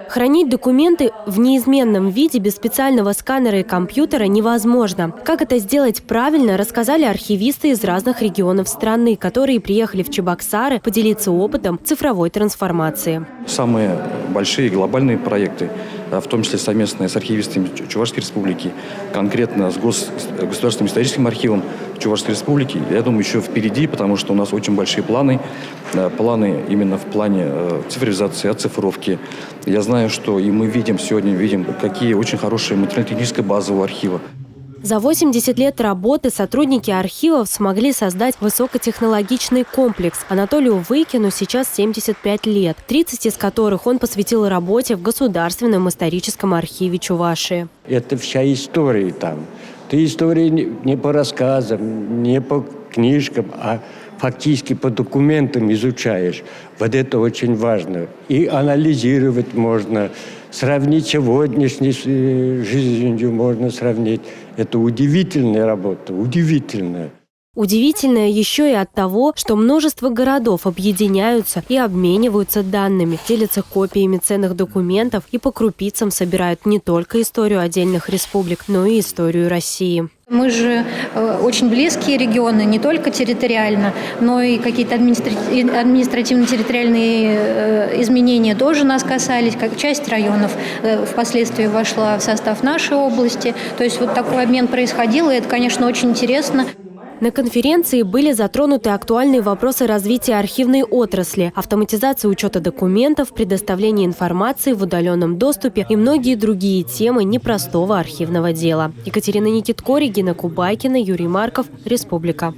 Хранить документы в неизменном виде без специального сканера и компьютера невозможно. Как это сделать правильно, рассказали архивисты из разных регионов страны, которые приехали в Чебоксары поделиться опытом цифровой трансформации. Самые большие глобальные проекты, в том числе совместные с архивистами Чувашской Республики, конкретно с Государственным историческим архивом Чувашской Республики, я думаю, еще впереди, потому что у нас очень большие планы именно в плане цифровизации, оцифровки. Я знаю, что и мы сегодня видим, какие очень хорошие материально-техническая база у архива. За 80 лет работы сотрудники архивов смогли создать высокотехнологичный комплекс. Анатолию Выкину сейчас 75 лет, 30 из которых он посвятил работе в Государственном историческом архиве Чувашии. Это вся история там. Ты история не по рассказам, не по книжкам, а фактически по документам изучаешь. Вот это очень важно. И анализировать можно, сравнить сегодняшней жизнью можно сравнить. Это удивительная работа, удивительная. Удивительное еще и от того, что множество городов объединяются и обмениваются данными, делятся копиями ценных документов и по крупицам собирают не только историю отдельных республик, но и историю России. Мы же очень близкие регионы, не только территориально, но и какие-то административно-территориальные изменения тоже нас касались. Как часть районов впоследствии вошла в состав нашей области. То есть вот такой обмен происходил, и это, конечно, очень интересно. На конференции были затронуты актуальные вопросы развития архивной отрасли, автоматизации учета документов, предоставления информации в удаленном доступе и многие другие темы непростого архивного дела. Екатерина Никитко, Регина Кубайкина, Юрий Марков, Республика.